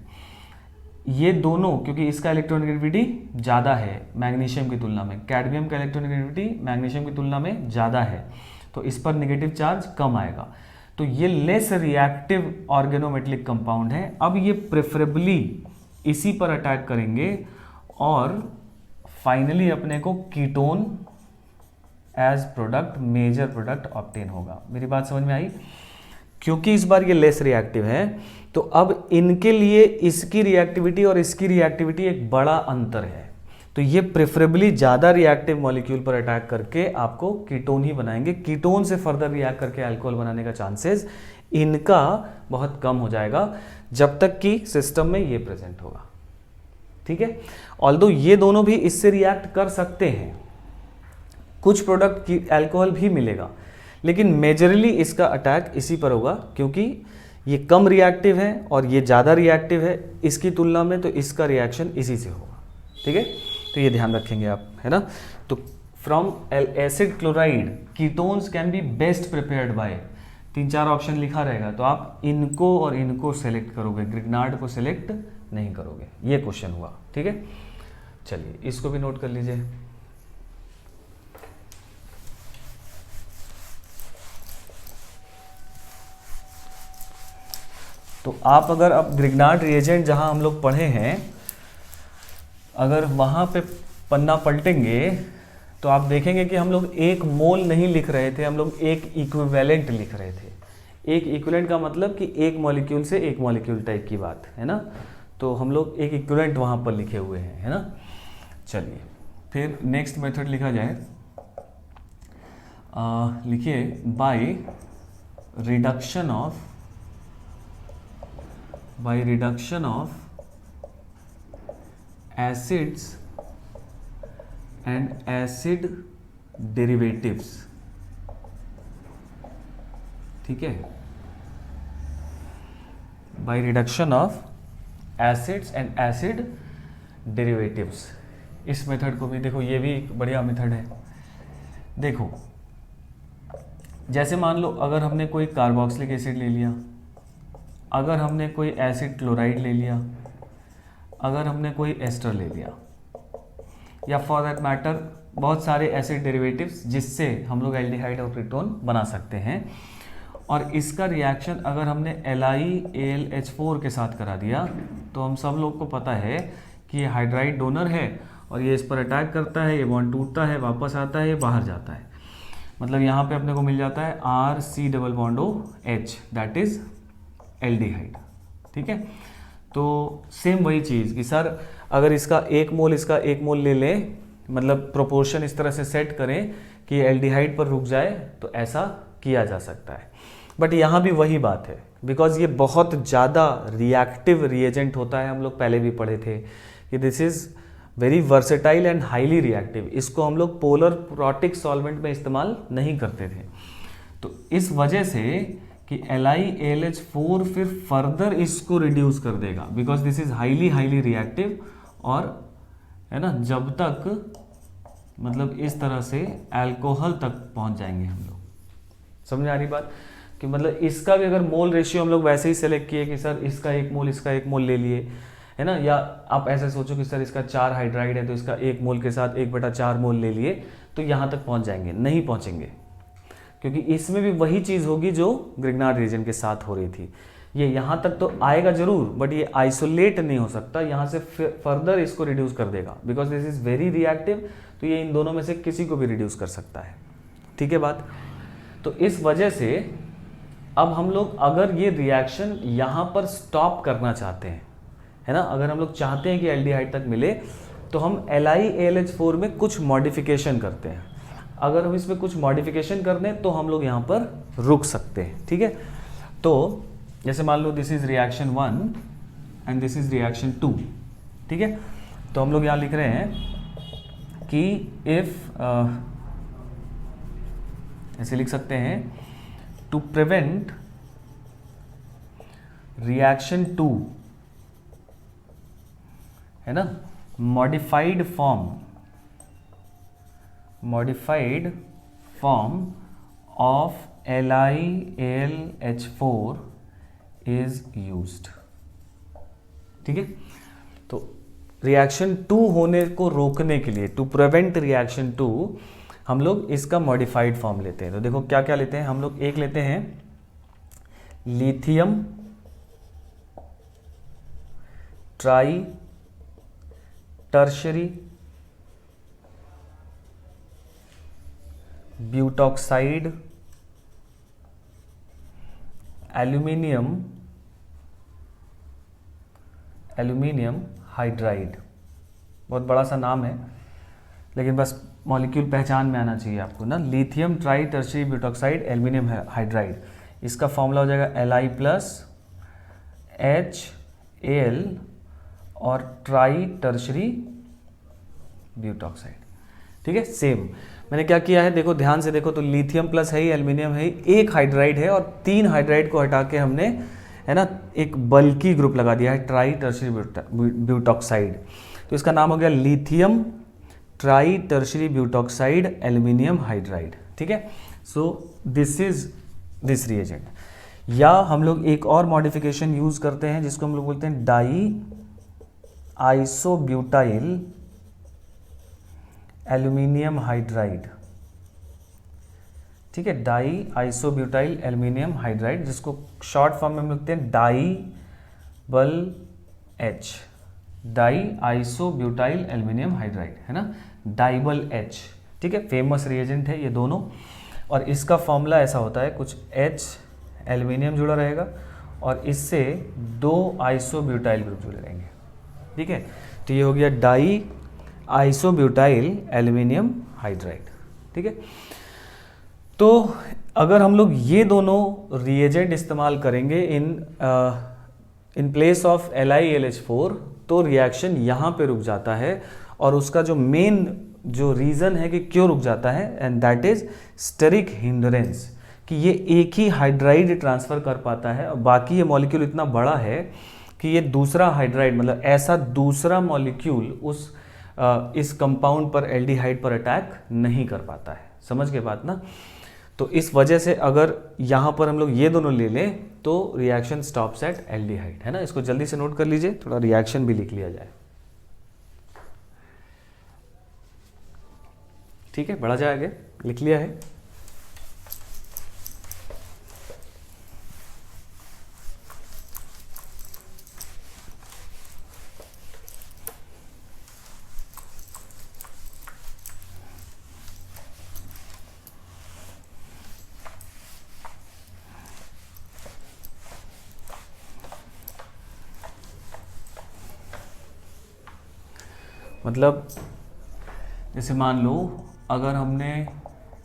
[SPEAKER 1] ये दोनों, क्योंकि इसका इलेक्ट्रोनेगेटिविटी ज़्यादा है मैग्नीशियम की तुलना में, कैडमियम का इलेक्ट्रोनेगेटिविटी मैग्नीशियम की तुलना में ज़्यादा है, तो इस पर नेगेटिव चार्ज कम आएगा, तो ये लेस रिएक्टिव ऑर्गेनोमेटेलिक कंपाउंड है। अब ये प्रेफरेबली इसी पर अटैक करेंगे और फाइनली अपने को ketone as product, major product obtain होगा। मेरी बात समझ में आई? क्योंकि इस बार ये लेस रिएक्टिव है, तो अब इनके लिए इसकी रिएक्टिविटी और इसकी रिएक्टिविटी एक बड़ा अंतर है, तो ये प्रेफरेबली ज़्यादा रिएक्टिव मॉलिक्यूल पर अटैक करके आपको कीटोन ही बनाएंगे। कीटोन से फर्दर रिएक्ट करके अल्कोहल बनाने का चांसेस इनका बहुत कम हो जाएगा, जब तक कि सिस्टम में ये प्रेजेंट होगा, ठीक है। ऑल्दो ये दोनों भी इससे रिएक्ट कर सकते हैं, कुछ प्रोडक्ट की अल्कोहल भी मिलेगा, लेकिन मेजरली इसका अटैक इसी पर होगा, क्योंकि ये कम रिएक्टिव है और ये ज़्यादा रिएक्टिव है इसकी तुलना में, तो इसका रिएक्शन इसी से होगा, ठीक है। तो ये ध्यान रखेंगे आप, है ना। तो from acid chloride ketones can be best prepared by, 3-4 option लिखा रहेगा, तो आप इनको और इनको सेलेक्ट करोगे, ग्रिग्नार्ड को सेलेक्ट नहीं करोगे। ये क्वेश्चन हुआ, ठीक है। चलिए इसको भी नोट कर लीजिए। तो आप अगर अब ग्रिग्नार्ड रिएजेंट जहां हम लोग पढ़े हैं, अगर वहां पे पन्ना पलटेंगे तो आप देखेंगे कि हम लोग 1 मोल नहीं लिख रहे थे, हम लोग 1 इक्विवेलेंट लिख रहे थे। 1 इक्विवेलेंट का मतलब कि 1 मॉलिक्यूल से 1 मॉलिक्यूल टाइप की बात है ना, तो हम लोग 1 इक्विवेलेंट वहां पर लिखे हुए हैं, है ना। चलिए फिर नेक्स्ट मेथड लिखा जाए, लिखिए by reduction of acids and acid derivatives, ठीक है। By reduction of acids and acid derivatives, इस मेथड को भी देखो, ये भी एक बढ़िया मेथड है। देखो जैसे मान लो अगर हमने कोई कार्बोक्सिलिक एसिड ले लिया, अगर हमने कोई एसिड क्लोराइड ले लिया, अगर हमने कोई एस्टर ले लिया, या फॉर दैट मैटर बहुत सारे एसिड डेरिवेटिव्स जिससे हम लोग एल्डिहाइड और कीटोन बना सकते हैं, और इसका रिएक्शन अगर हमने LiAlH4 के साथ करा दिया, तो हम सब लोग को पता है कि ये हाइड्राइड डोनर है और ये इस पर अटैक करता है, ये बॉन्ड टूटता है, वापस आता है, ये बाहर जाता है, मतलब यहाँ पे अपने को मिल जाता है RC≡OH, दैट इज एल्डिहाइड, ठीक है। तो सेम वही चीज़ कि सर अगर इसका 1 मोल इसका 1 मोल ले लें, मतलब प्रोपोर्शन इस तरह से सेट करें कि एल्डिहाइड पर रुक जाए, तो ऐसा किया जा सकता है। बट यहाँ भी वही बात है, बिकॉज ये बहुत ज़्यादा रिएक्टिव रिएजेंट होता है, हम लोग पहले भी पढ़े थे कि this is very versatile and highly reactive, इसको हम लोग पोलर प्रोटिक सॉल्वेंट में इस्तेमाल नहीं करते थे। तो इस वजह से कि LiAlH4 फिर फर्दर इसको रिड्यूस कर देगा, because this is highly reactive, और है ना, जब तक मतलब इस तरह से अल्कोहल तक पहुंच जाएंगे हम लोग। समझ आ रही बात कि मतलब इसका भी अगर मोल रेशियो हम लोग वैसे ही सेलेक्ट किए कि सर इसका 1 मोल इसका 1 मोल ले लिए, है ना। या आप ऐसे सोचो कि सर इसका 4 हाइड्राइड है तो इसका 1 मोल के साथ 1/4 मोल ले लिए तो यहाँ तक पहुँच जाएंगे, नहीं पहुँचेंगे, क्योंकि इसमें भी वही चीज़ होगी जो ग्रिग्नार्ड रीजन के साथ हो रही थी। ये यहाँ तक तो आएगा जरूर, बट ये आइसोलेट नहीं हो सकता, यहाँ से फर्दर इसको रिड्यूस कर देगा, because this is very reactive. तो ये इन दोनों में से किसी को भी रिड्यूस कर सकता है, ठीक है बात। तो इस वजह से अब हम लोग अगर ये रिएक्शन यहाँ पर स्टॉप करना चाहते हैं, है ना, अगर हम लोग चाहते हैं कि एल्डिहाइड तक मिले, तो हम LiAlH4 में कुछ मॉडिफिकेशन करते हैं। अगर हम इसमें कुछ मॉडिफिकेशन कर दें तो हम लोग यहाँ पर रुक सकते हैं, ठीक है। तो जैसे मान लो this is reaction 1 and this is reaction 2, ठीक है। तो हम लोग यहाँ लिख रहे हैं कि इफ ऐसे लिख सकते हैं, टू प्रिवेंट रिएक्शन 2, है ना, modified form of LiAlH4 is used, ठीक है। तो रिएक्शन 2 होने को रोकने के लिए, टू प्रिवेंट रिएक्शन 2, हम लोग इसका मॉडिफाइड फॉर्म लेते हैं। तो देखो क्या क्या लेते हैं हम लोग। एक लेते हैं lithium try tertiary butoxide aluminium hydride. बहुत बड़ा सा नाम है, लेकिन बस मॉलिक्यूल पहचान में आना चाहिए आपको ना। Lithium try tertiary butoxide aluminium hydride, इसका फॉर्मूला हो जाएगा Li+HAl और ट्राई टर्शरी ब्यूटॉक्साइड, ठीक है। सेम मैंने क्या किया है, देखो ध्यान से देखो, तो लिथियम प्लस है ही, एल्यूमिनियम है ही, एक हाइड्राइड है और 3 हाइड्राइड को हटा के हमने, है ना, एक बल्कि ग्रुप लगा दिया है ट्राई टर्शरी ब्यूटॉक्साइड। तो इसका नाम हो गया lithium try tertiary butoxide aluminium hydride, ठीक है। सो दिस इज दिस रिएजेंट। या हम लोग एक और मॉडिफिकेशन यूज करते हैं जिसको हम लोग बोलते हैं डाई आइसोब्यूटाइल एल्यूमिनियम हाइड्राइड, ठीक है, डाई आइसोब्यूटाइल एल्यूमिनियम हाइड्राइड, जिसको शॉर्ट फॉर्म में हम लिखते हैं DiBlH, die isobutyl aluminium hydride, है ना, DiBlH, ठीक है। फेमस रिएजेंट है ये दोनों, और इसका फॉर्मूला ऐसा होता है, कुछ H एल्यूमिनियम जुड़ा रहेगा और इससे 2 आइसोब्यूटाइल ग्रुप जुड़े रहेंगे, ठीक है। तो ये हो गया डाई आइसोब्यूटाइल एल्यूमिनियम हाइड्राइड, ठीक है। तो अगर हम लोग ये दोनों रिएजेंट इस्तेमाल करेंगे इन प्लेस ऑफ LiAlH4, तो रिएक्शन यहाँ पे रुक जाता है, और उसका जो मेन जो रीज़न है कि क्यों रुक जाता है, and that is steric hindrance, कि ये एक ही हाइड्राइड ट्रांसफ़र कर पाता है और बाकी ये मॉलिक्यूल इतना बड़ा है कि ये दूसरा हाइड्राइड, मतलब ऐसा दूसरा मॉलिक्यूल इस कंपाउंड पर, एल्डिहाइड पर अटैक नहीं कर पाता है। समझ के बात ना। तो इस वजह से अगर यहाँ पर हम लोग ये दोनों ले लें तो रिएक्शन स्टॉप्स एट एल्डिहाइड, है ना। इसको जल्दी से नोट कर लीजिए, थोड़ा रिएक्शन भी लिख लिया जाए, ठीक है। बढ़ा जाए आगे, लिख लिया है। मतलब जैसे मान लो अगर हमने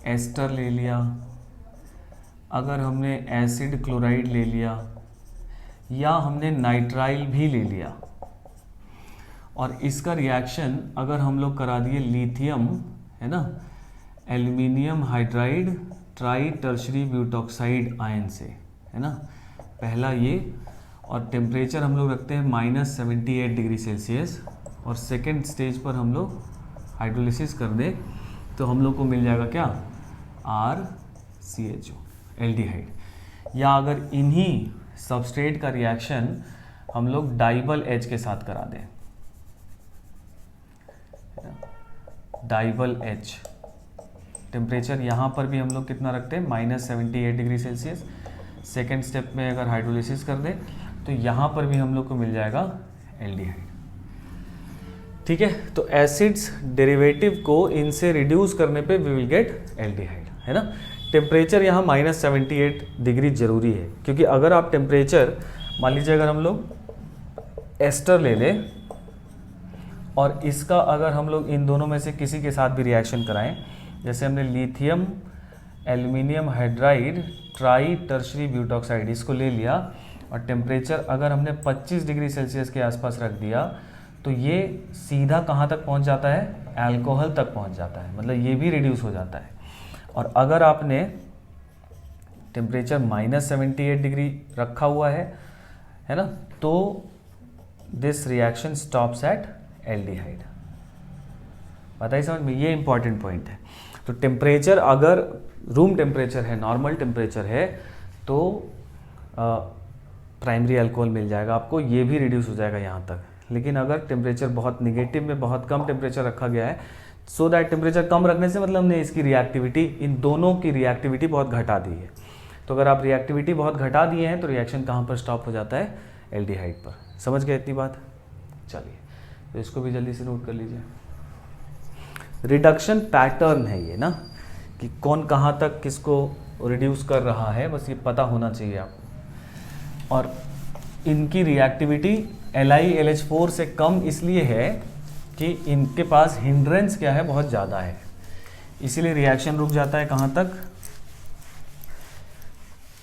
[SPEAKER 1] एस्टर ले लिया, अगर हमने एसिड क्लोराइड ले लिया, या हमने नाइट्राइल भी ले लिया, और इसका रिएक्शन अगर हम लोग करा दिए लिथियम, है ना, aluminium hydride try tertiary butoxide ion से, है ना, पहला ये, और टेम्परेचर हम लोग रखते हैं -78 डिग्री सेल्सियस, और सेकेंड स्टेज पर हम लोग हाइड्रोलिसिस कर दे तो हम लोग को मिल जाएगा क्या, RCHO एल्डिहाइड। या अगर इन्हीं सबस्ट्रेट का रिएक्शन हम लोग डाइबल एच के साथ करा दें, डाइबल एच। टेम्परेचर यहाँ पर भी हम लोग कितना रखते हैं, -78 डिग्री सेल्सियस। सेकेंड स्टेप में अगर हाइड्रोलिसिस कर दें तो यहाँ पर भी हम लोग को मिल जाएगा एल्डिहाइड। ठीक है, तो एसिड्स डेरिवेटिव को इनसे रिड्यूस करने पे वी विल गेट एल्डिहाइड, है ना। टेम्परेचर यहाँ -78 डिग्री जरूरी है, क्योंकि अगर आप टेम्परेचर मान लीजिए अगर हम लोग एस्टर ले लें और इसका अगर हम लोग इन दोनों में से किसी के साथ भी रिएक्शन कराएं, जैसे हमने lithium aluminium hydride try tertiary butoxide इसको ले लिया और टेम्परेचर अगर हमने 25 डिग्री सेल्सियस के आसपास रख दिया तो ये सीधा कहाँ तक पहुँच जाता है, अल्कोहल तक पहुँच जाता है, मतलब ये भी रिड्यूस हो जाता है। और अगर आपने टेम्परेचर -78 डिग्री रखा हुआ है ना, तो this reaction stops at aldehyde. बताइए समझ में, ये इंपॉर्टेंट पॉइंट है। तो टेम्परेचर अगर रूम टेम्परेचर है, नॉर्मल टेम्परेचर है, तो प्राइमरी अल्कोहल मिल जाएगा आपको, ये भी रिड्यूस हो जाएगा यहाँ तक। लेकिन अगर टेम्परेचर बहुत निगेटिव में बहुत कम टेम्परेचर रखा गया है, सो दैट टेम्परेचर कम रखने से मतलब हमने इसकी रिएक्टिविटी, इन दोनों की रिएक्टिविटी बहुत घटा दी है। तो अगर आप रिएक्टिविटी बहुत घटा दिए हैं तो रिएक्शन कहाँ पर स्टॉप हो जाता है, एल्डिहाइड पर। समझ गए इतनी बात? चलिए, तो इसको भी जल्दी से नोट कर लीजिए। रिडक्शन पैटर्न है ये ना, कि कौन कहाँ तक किसको रिड्यूस कर रहा है, बस ये पता होना चाहिए आपको। और इनकी रिएक्टिविटी LiLH4 से कम इसलिए है कि इनके पास हिंड्रेंस क्या है, बहुत ज़्यादा है, इसीलिए रिएक्शन रुक जाता है कहाँ तक,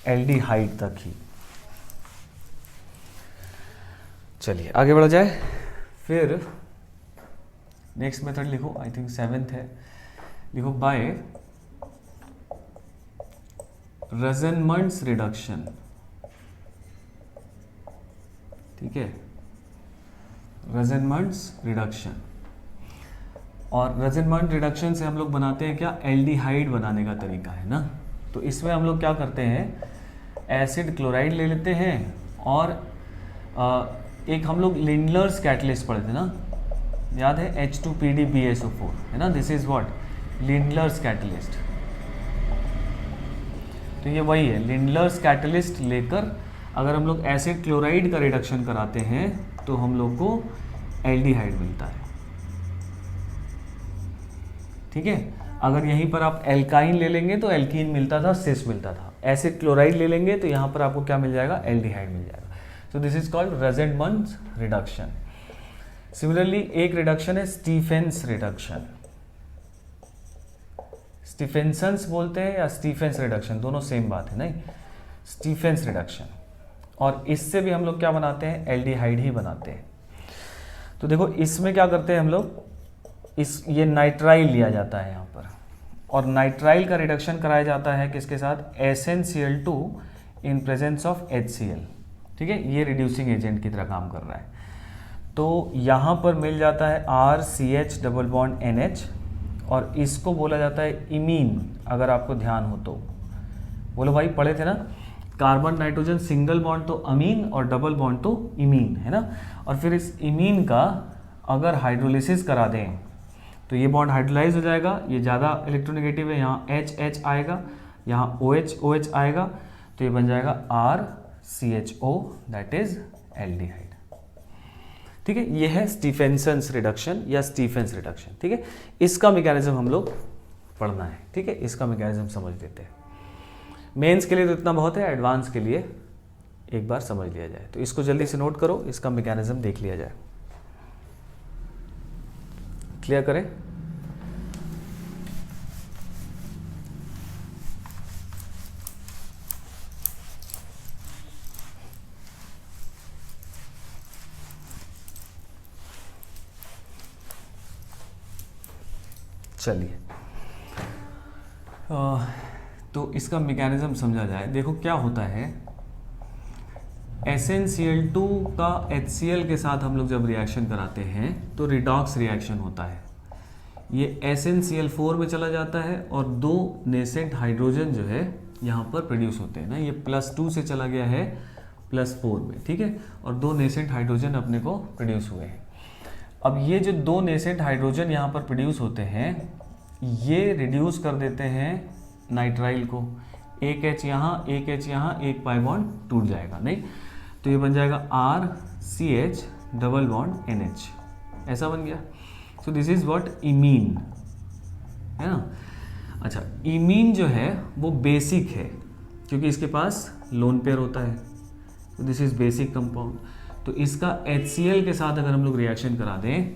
[SPEAKER 1] एल्डिहाइड तक ही। चलिए आगे बढ़ा जाए। फिर नेक्स्ट मेथड लिखो, आई थिंक 7th है, लिखो बाय रज़नमंड्स रिडक्शन। ठीक है, रज़नमंड्स रिडक्शन। और रज़नमंड रिडक्शन से हम लोग बनाते हैं क्या, एल्डिहाइड बनाने का तरीका है ना। तो इसमें हम लोग क्या करते हैं, एसिड क्लोराइड ले लेते हैं और एक हम लोग लिंडलर्स कैटलिस्ट पढ़े थे ना, याद है, H2PdBSO4, है ना, this is what, Lindlar's catalyst. तो ये वही है, लिंडलर्स कैटलिस्ट लेकर अगर हम लोग एसिड क्लोराइड का रिडक्शन कराते हैं तो हम लोग को एल्डिहाइड मिलता है। ठीक है, अगर यहीं पर आप एल्काइन ले लेंगे तो एल्कीन मिलता था, सिस मिलता था। एसिड क्लोराइड ले लेंगे तो यहाँ पर आपको क्या मिल जाएगा, एल्डिहाइड मिल जाएगा। So this is called Rosenmund's reduction. Similarly एक रिडक्शन है स्टीफेंस रिडक्शन। स्टीफेंसन्स बोलते हैं या स्टीफेंस रिडक्शन, दोनों सेम बात है, नहीं, स्टीफेंस रिडक्शन। और इससे भी हम लोग क्या बनाते हैं, एल्डिहाइड ही बनाते हैं। तो देखो इसमें क्या करते हैं हम लोग, ये नाइट्राइल लिया जाता है यहाँ पर, और नाइट्राइल का रिडक्शन कराया जाता है किसके साथ, SnCl2 in presence of HCl। ठीक है, ये रिड्यूसिंग एजेंट की तरह काम कर रहा है। तो यहाँ पर मिल जाता है RCH डबल बॉन्ड NH, और इसको बोला जाता है इमीन। अगर आपको ध्यान हो तो बोलो भाई, पढ़े थे ना, कार्बन नाइट्रोजन सिंगल बॉन्ड तो अमीन और डबल बॉन्ड तो इमीन, है ना। और फिर इस इमीन का अगर हाइड्रोलिसिस करा दें तो ये बॉन्ड हाइड्रोलाइज हो जाएगा, ये ज़्यादा इलेक्ट्रोनेगेटिव है, यहाँ HH आएगा, यहाँ OH आएगा, तो ये बन जाएगा RCHO, दैट इज एल्डिहाइड। ठीक है, ये है स्टीफेंसन्स रिडक्शन या स्टीफेंस रिडक्शन। ठीक है, इसका मैकेनिज्म हम लोग पढ़ना है। ठीक है, इसका मैकेनिज्म समझ लेते हैं। मेंस के लिए तो इतना बहुत है, एडवांस के लिए एक बार समझ लिया जाए। तो इसको जल्दी से नोट करो, इसका मैकेनिज्म देख लिया जाए। क्लियर करें? चलिए, तो इसका मैकेनिज्म समझा जाए। देखो क्या होता है, SnCl2 का HCl के साथ हम लोग जब रिएक्शन कराते हैं तो रिडॉक्स रिएक्शन होता है। ये SnCl4 में चला जाता है और दो नेसेंट हाइड्रोजन जो है यहाँ पर प्रोड्यूस होते हैं ना, ये +2 से चला गया है +4 में, ठीक है, और 2 नेसेंट हाइड्रोजन अपने को प्रोड्यूस हुए हैं। अब ये जो 2 नेसेंट हाइड्रोजन यहाँ पर प्रोड्यूस होते हैं, ये रिड्यूस कर देते हैं नाइट्राइल को, एक H यहाँ, एक H यहाँ, एक पाई बॉन्ड टूट जाएगा, नहीं तो ये बन जाएगा RCH डबल बॉन्ड NH, ऐसा बन गया। सो दिस इज व्हाट इमीन है ना। अच्छा, इमीन जो है वो बेसिक है क्योंकि इसके पास लोन पेयर होता है, तो दिस इज बेसिक कंपाउंड। तो इसका HCl के साथ अगर हम लोग रिएक्शन करा दें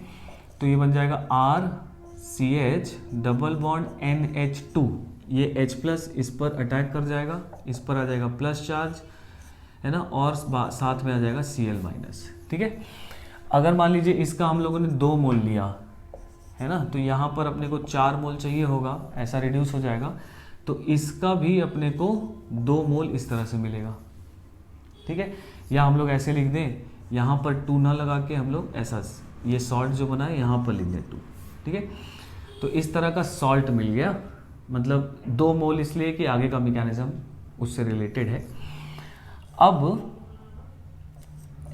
[SPEAKER 1] तो ये बन जाएगा RCH डबल बॉन्ड NH2, ये H प्लस इस पर अटैक कर जाएगा, इस पर आ जाएगा प्लस चार्ज है ना, और साथ में आ जाएगा Cl माइनस, ठीक है। अगर मान लीजिए इसका हम लोगों ने 2 मोल लिया है ना, तो यहाँ पर अपने को 4 मोल चाहिए होगा, ऐसा रिड्यूस हो जाएगा, तो इसका भी अपने को 2 मोल इस तरह से मिलेगा, ठीक है। या हम लोग ऐसे लिख दें, यहाँ पर 2 ना लगा के हम लोग ऐसा ये सॉल्ट जो बना है यहाँ पर लिख दें 2, ठीक है। तो इस तरह का सॉल्ट मिल गया, मतलब 2 मोल इसलिए कि आगे का मैकेनिज्म उससे रिलेटेड है। अब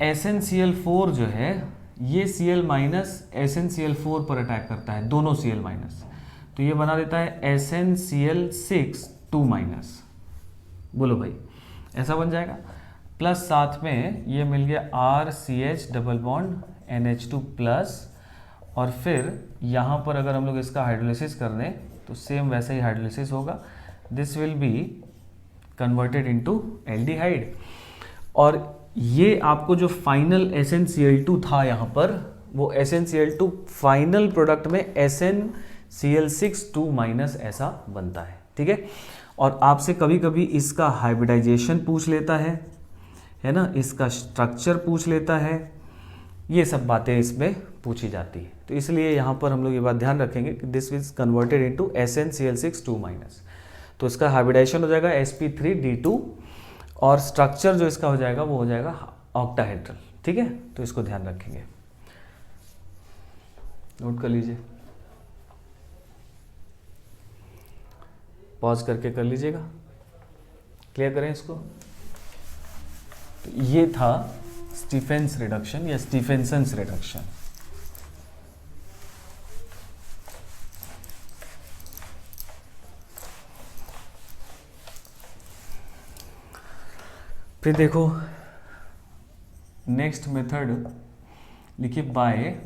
[SPEAKER 1] SnCl4 जो है ये Cl माइनस SnCl4 पर अटैक करता है, दोनों Cl माइनस, तो ये बना देता है SnCl6 2 माइनस, बोलो भाई ऐसा बन जाएगा। प्लस साथ में ये मिल गया RCH double bond NH2 plus, और फिर यहाँ पर अगर हम लोग इसका हाइड्रोलिसिस कर दें तो सेम वैसा ही हाइड्रोलिसिस होगा, this will be converted into aldehyde. और ये आपको जो फाइनल SnCl2 था यहाँ पर, वो SnCl2 फाइनल प्रोडक्ट में SnCl6 2 माइनस ऐसा बनता है, ठीक है। और आपसे कभी कभी इसका हाइब्रिडाइजेशन पूछ लेता है ना, इसका स्ट्रक्चर पूछ लेता है, ये सब बातें इसमें पूछी जाती है। तो इसलिए यहाँ पर हम लोग ये बात ध्यान रखेंगे कि this is converted into SnCl6 2 minus, तो इसका हाइब्रिडाइजेशन हो जाएगा sp3d2, और स्ट्रक्चर जो इसका हो जाएगा वो हो जाएगा ऑक्टाहेड्रल, ठीक है। तो इसको ध्यान रखेंगे, नोट कर लीजिए, पॉज करके कर लीजिएगा, क्लियर करें इसको। तो ये था स्टीफेंस रिडक्शन या स्टीफेंसन्स रिडक्शन। फिर देखो नेक्स्ट मेथड लिखिए, by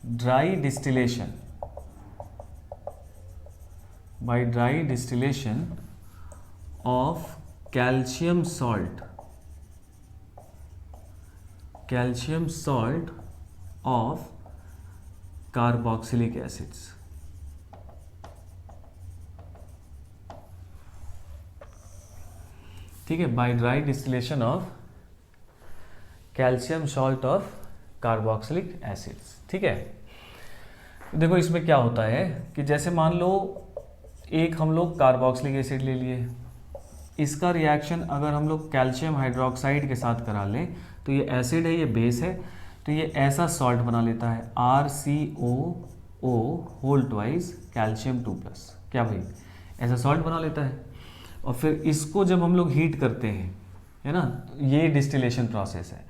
[SPEAKER 1] dry distillation, by dry distillation of calcium salt of carboxylic acids. ठीक है, by dry distillation of calcium salt of carboxylic acids, ठीक है। देखो इसमें क्या होता है कि जैसे मान लो एक हम लोग कार्बोक्सिलिक एसिड ले लिए, इसका रिएक्शन अगर हम लोग कैल्शियम हाइड्रोक्साइड के साथ करा लें तो ये एसिड है, ये बेस है, तो ये ऐसा सॉल्ट बना लेता है RCOO होल ट्वाइस कैल्शियम 2+, क्या भाई ऐसा सॉल्ट बना लेता है। और फिर इसको जब हम लोग हीट करते हैं, है ना, ये डिस्टिलेशन प्रोसेस है।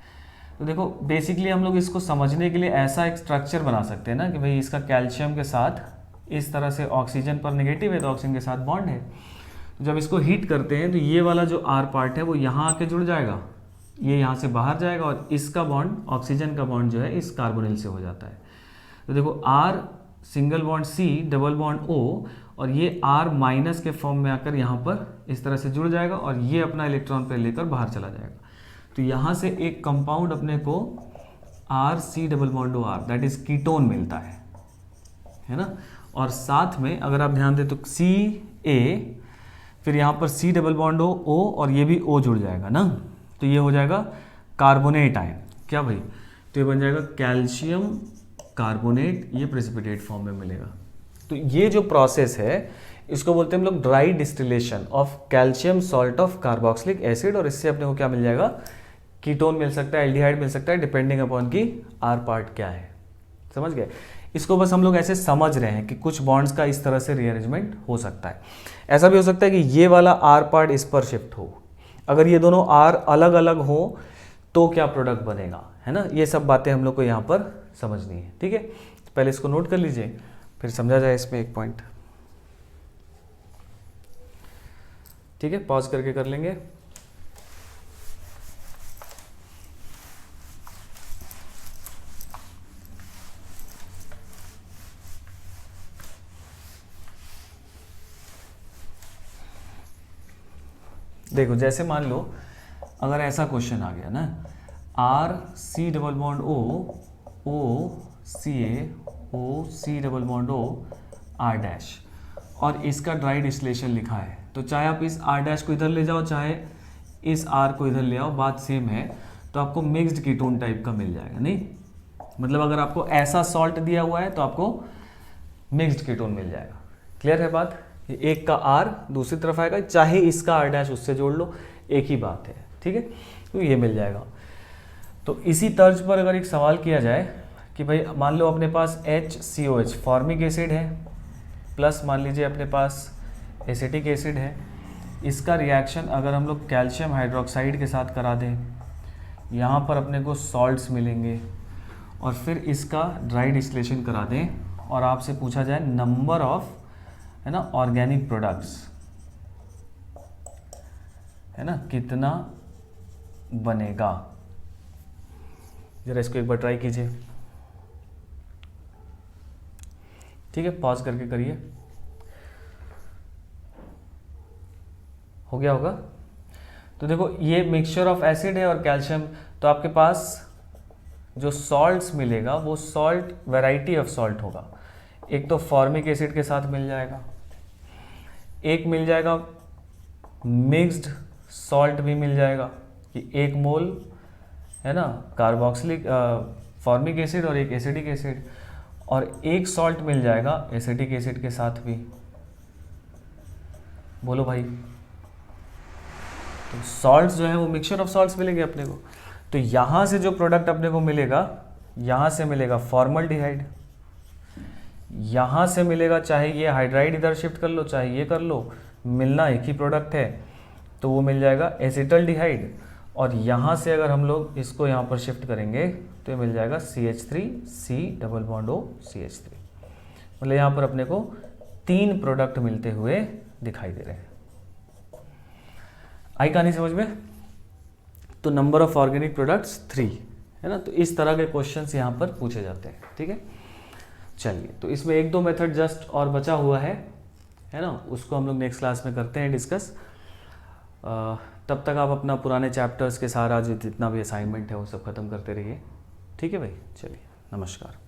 [SPEAKER 1] तो देखो बेसिकली हम लोग इसको समझने के लिए ऐसा एक स्ट्रक्चर बना सकते हैं ना कि भाई इसका कैल्शियम के साथ इस तरह से ऑक्सीजन पर नेगेटिव है तो ऑक्सीजन के साथ बॉन्ड है, तो जब इसको हीट करते हैं तो ये वाला जो R पार्ट है वो यहाँ आके जुड़ जाएगा, ये यहाँ से बाहर जाएगा, और इसका बॉन्ड ऑक्सीजन का बॉन्ड जो है इस कार्बोनिल से हो जाता है। तो देखो R single bond C double bond O, और ये R माइनस के फॉर्म में आकर यहाँ पर इस तरह से जुड़ जाएगा, और ये अपना इलेक्ट्रॉन पे लेकर बाहर चला जाएगा। तो यहाँ से एक कंपाउंड अपने को RC double bond OR that is ketone मिलता है ना। और साथ में अगर आप ध्यान दें तो CA, फिर यहाँ पर C डबल बॉन्ड O और ये भी O जुड़ जाएगा ना, तो ये हो जाएगा कार्बोनेट आयन, क्या भाई, तो ये बन जाएगा कैल्शियम कार्बोनेट, ये प्रेसिपिटेट फॉर्म में मिलेगा। तो ये जो प्रोसेस है इसको बोलते हैं हम लोग dry distillation of calcium salt of carboxylic acid, और इससे अपने को क्या मिल जाएगा, कीटोन मिल सकता है, एल्डिहाइड मिल सकता है, डिपेंडिंग अपॉन की R पार्ट क्या है। समझ गए, इसको बस हम लोग ऐसे समझ रहे हैं कि कुछ बॉन्ड्स का इस तरह से रीअरेंजमेंट हो सकता है। ऐसा भी हो सकता है कि ये वाला R पार्ट इस पर शिफ्ट हो, अगर ये दोनों आर अलग अलग हो तो क्या प्रोडक्ट बनेगा, है ना। ये सब बातें हम लोग को यहाँ पर समझनी है, ठीक है। पहले इसको नोट कर लीजिए, फिर समझा जाए इसमें एक पॉइंट, ठीक है। पॉज करके कर लेंगे। देखो जैसे मान लो अगर ऐसा क्वेश्चन आ गया ना, R C double bond O C A O C double bond O R dash, और इसका ड्राई डिस्टिलेशन लिखा है, तो चाहे आप इस आर डैश को इधर ले जाओ चाहे इस आर को इधर ले आओ, बात सेम है। तो आपको मिक्स्ड कीटोन टाइप का मिल जाएगा, नहीं मतलब अगर आपको ऐसा सॉल्ट दिया हुआ है तो आपको मिक्स्ड कीटोन मिल जाएगा। क्लियर है बात, एक का आर दूसरी तरफ आएगा, चाहे इसका आर डैश उससे जोड़ लो, एक ही बात है, ठीक है। तो ये मिल जाएगा। तो इसी तर्ज पर अगर एक सवाल किया जाए कि भाई मान लो अपने पास HCOH फॉर्मिक एसिड है, प्लस मान लीजिए अपने पास एसिटिक एसिड है, इसका रिएक्शन अगर हम लोग कैल्शियम हाइड्रोक्साइड के साथ करा दें, यहाँ पर अपने को सॉल्ट्स मिलेंगे, और फिर इसका ड्राई डिस्टिलेशन करा दें, और आपसे पूछा जाए नंबर ऑफ, है ना, ऑर्गेनिक प्रोडक्ट्स, है ना, कितना बनेगा। जरा इसको एक बार ट्राई कीजिए, ठीक है। पॉज करके करिए, हो गया होगा। तो देखो ये मिक्सचर ऑफ एसिड है और कैल्शियम, तो आपके पास जो सॉल्ट्स मिलेगा वो सॉल्ट वैरायटी ऑफ सॉल्ट होगा। एक तो फॉर्मिक एसिड के साथ मिल जाएगा, एक मिल जाएगा मिक्स्ड सॉल्ट भी मिल जाएगा कि 1 मोल, है ना, कार्बोक्सिलिक फॉर्मिक एसिड और एक एसिडिक एसिड, और एक सॉल्ट मिल जाएगा एसिटिक एसिड के साथ भी। बोलो भाई, तो सॉल्ट्स जो है वो मिक्सचर ऑफ सॉल्ट्स मिलेंगे अपने को। तो यहाँ से जो प्रोडक्ट अपने को मिलेगा, यहाँ से मिलेगा फॉर्मल्डिहाइड, यहाँ से मिलेगा, चाहे ये हाइड्राइड इधर शिफ्ट कर लो चाहे ये कर लो, मिलना एक ही प्रोडक्ट है, तो वो मिल जाएगा एसिटल्डिहाइड। और यहाँ से अगर हम लोग इसको यहाँ पर शिफ्ट करेंगे तो ये मिल जाएगा CH3C double bond O CH3। मतलब यहाँ पर अपने को 3 प्रोडक्ट मिलते हुए दिखाई दे रहे हैं। आई कहानी समझ में। तो नंबर ऑफ ऑर्गेनिक प्रोडक्ट्स 3, है ना। तो इस तरह के क्वेश्चंस यहाँ पर पूछे जाते हैं, ठीक है। चलिए, तो इसमें 1-2 मेथड जस्ट और बचा हुआ है ना, उसको हम लोग नेक्स्ट क्लास में करते हैं डिस्कस। तब तक आप अपना पुराने चैप्टर्स के सारा जितना भी असाइनमेंट है वो सब खत्म करते रहिए, ठीक है भाई। चलिए, नमस्कार।